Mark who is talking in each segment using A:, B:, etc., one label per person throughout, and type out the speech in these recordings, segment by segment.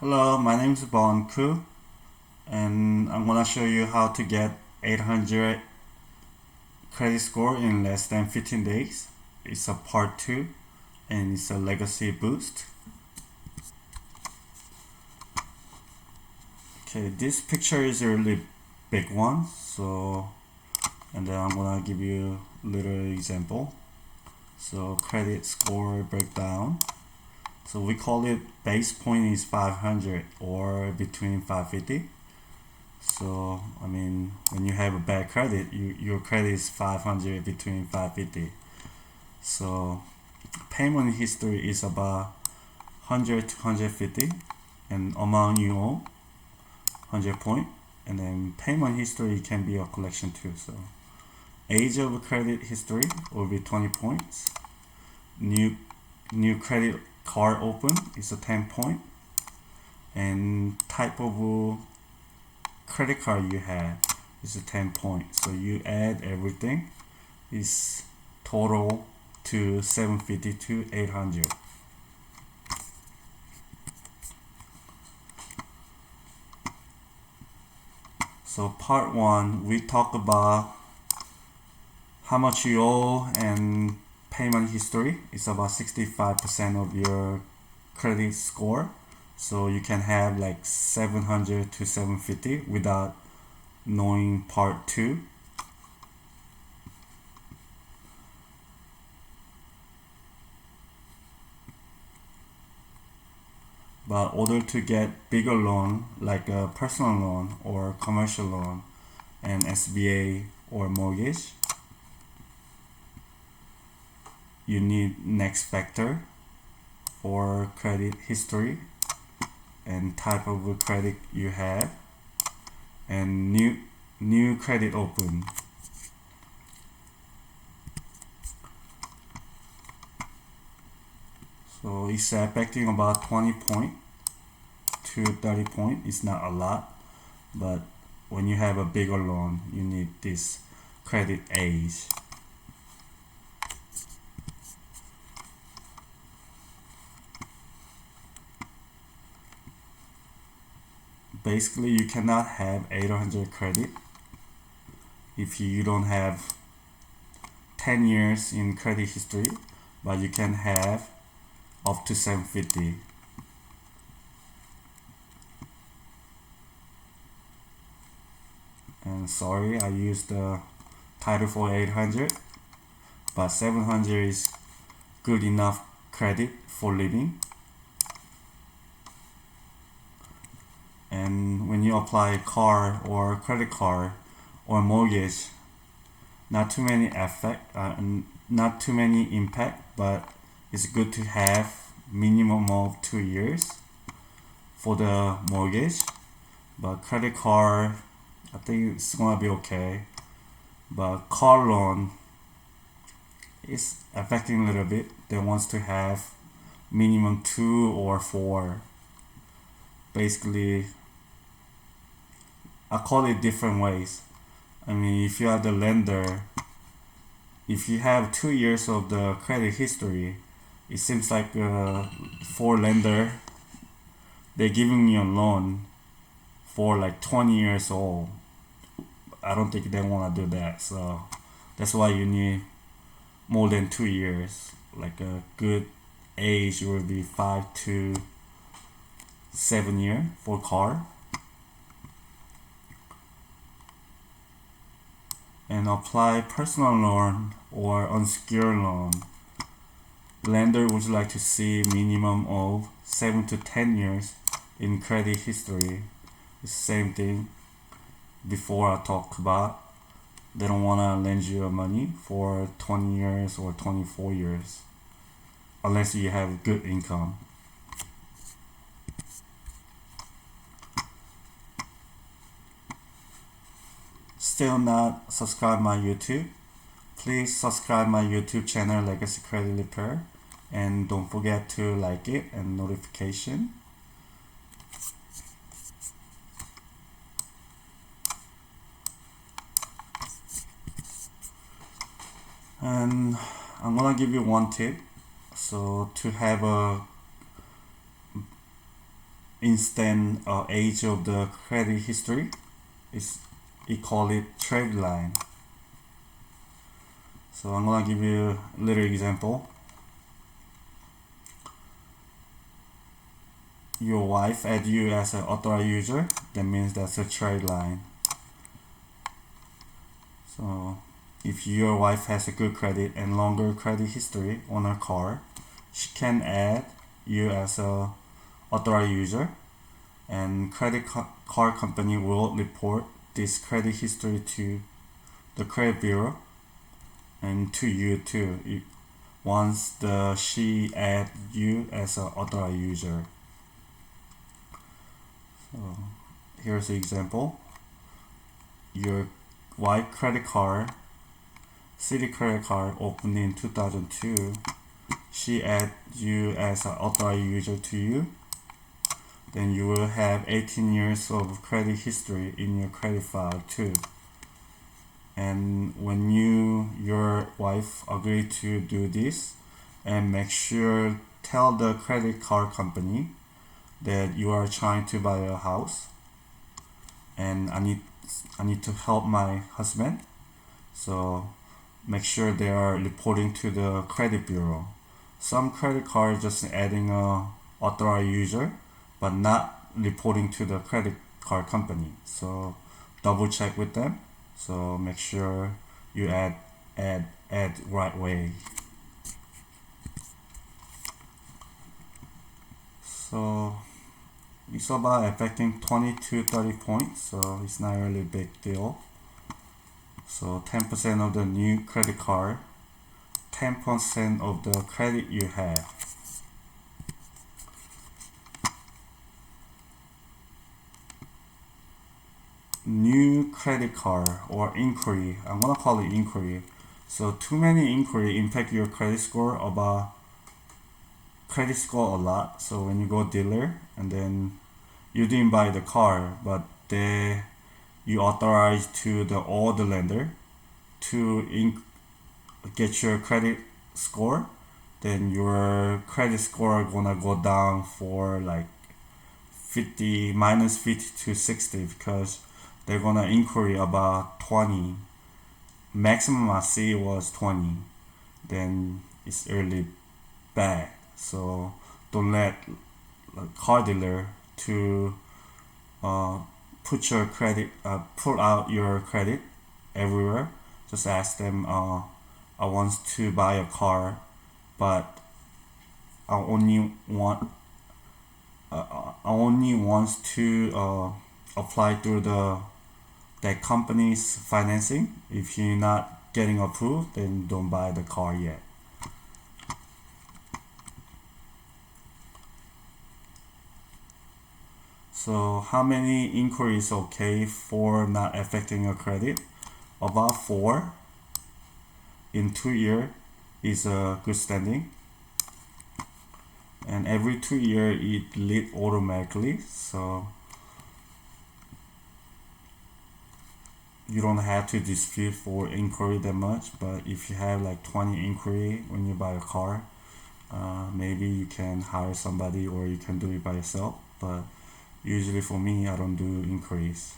A: Hello, my name is Bon Ku, and I'm gonna show you how to get 800 credit score in less than 15 days. It's a part 2 and it's a legacy boost. Okay, this picture is a really big one, and then I'm gonna give you a little example. So credit score breakdown. So we call it base point is 500 or between 550. So I mean, when you have a bad credit, your credit is 500 between 550. So payment history is about 100 to 150, and amount you owe 100 point, and then payment history can be a collection too. So age of credit history will be 20 points. New credit card open is a 10 point, and type of credit card you have is a 10 point. So you add everything is total to 750 to 800. So part 1, we talk about how much you owe and payment history. It's about 65% of your credit score. So you can have like 700 to 750 without knowing part 2. But in order to get bigger loan like a personal loan or commercial loan and SBA or mortgage, you need next factor for credit history and type of credit you have, and new credit open. So it's affecting about 20 point to 30 point. It's not a lot, but when you have a bigger loan, you need this credit age. Basically, you cannot have 800 credit if you don't have 10 years in credit history, but you can have up to 750. And sorry, I used the title for 800, but 700 is good enough credit for living. And when you apply car or credit card or mortgage, not too many not too many impact, but it's good to have minimum of 2 years for the mortgage. But credit card, I think it's gonna be okay. But car loan is affecting a little bit. They wants to have minimum 2 or 4. Basically, I call it different ways. I mean, if you are the lender, if you have 2 years of the credit history, it seems like for lender, they're giving you a loan for like 20 years old. I don't think they want to do that. So that's why you need more than 2 years. Like a good age will be 5 to 7 years for car. And apply personal loan or unsecured loan. Lender would like to see minimum of 7 to 10 years in credit history. It's the same thing before I talked about. They don't want to lend you money for 20 years or 24 years unless you have good income. Still not subscribe my YouTube? Please subscribe my YouTube channel Legacy Credit Repair, and don't forget to like it and notification. And I'm gonna give you one tip. So to have a instant age of the credit history. We call it trade line. So I'm gonna give you a little example. Your wife add you as an authorized user, that means that's a trade line. So if your wife has a good credit and longer credit history on her car, she can add you as a authorized user, and credit card company will report this credit history to the credit bureau and to you too once she add you as an authorized user. So here's the example. Your white credit card, Citi credit card, opened in 2002. She add you as an authorized user to you. Then you will have 18 years of credit history in your credit file too. And when your wife agree to do this, and make sure tell the credit card company that you are trying to buy a house, and I need to help my husband. So make sure they are reporting to the credit bureau. Some credit cards just adding a authorized user, but not reporting to the credit card company. So double check with them. So make sure you add right way. So it's about affecting 20 to 30 points, so it's not really a big deal. So 10% of the new credit card, 10% of the credit you have. New credit card or inquiry, I'm gonna call it inquiry. So too many inquiry impact your credit score a lot. So when you go dealer and then you didn't buy the car, but you authorize to all the lender to get your credit score, then your credit score gonna go down for like minus 50 to 60 because they're gonna inquiry about 20. Maximum I see was 20. Then it's really bad. So don't let a car dealer to put out your credit everywhere. Just ask them, I want to buy a car, but I only want to apply through that company's financing. If you're not getting approved, then don't buy the car yet. So how many inquiries okay for not affecting your credit? About 4 in 2 years is a good standing. And every 2 years it delete automatically, so you don't have to dispute for inquiry that much. But if you have like 20 inquiry when you buy a car, maybe you can hire somebody or you can do it by yourself. But usually for me, I don't do inquiries.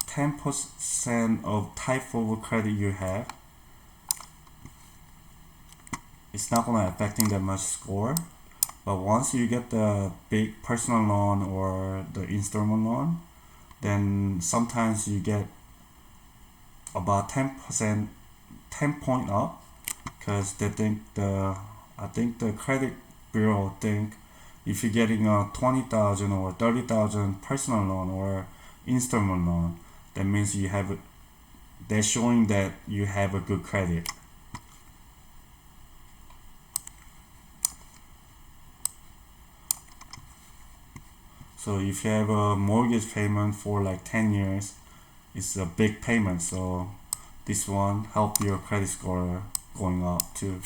A: %10% of type of credit you have, it's not gonna affecting that much score. But once you get the big personal loan or the installment loan, then sometimes you get about 10%, 10 point up, because they think I think the credit bureau think if you're getting a 20,000 or 30,000 personal loan or installment loan, that means they're showing that you have a good credit. So if you have a mortgage payment for like 10 years, it's a big payment. So this one help your credit score going up too.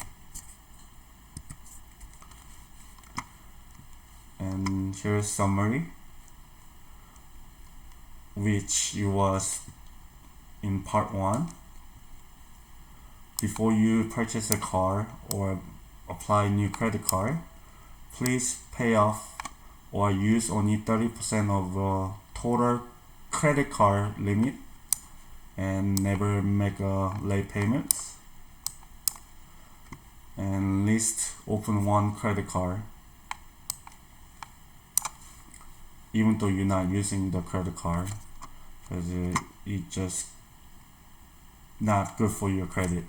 A: And here's summary, which you was in part 1. Before you purchase a car or apply new credit card, please pay off or use only 30% of total credit card limit and never make late payments. And least open one credit card even though you're not using the credit card, because it just not good for your credit.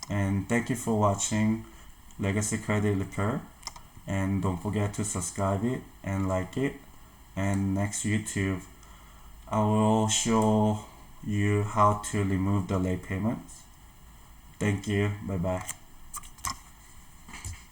A: And thank you for watching Legacy Credit Repair, and don't forget to subscribe it and like it. And next YouTube I will show you how to remove the late payments. Thank you. Bye bye.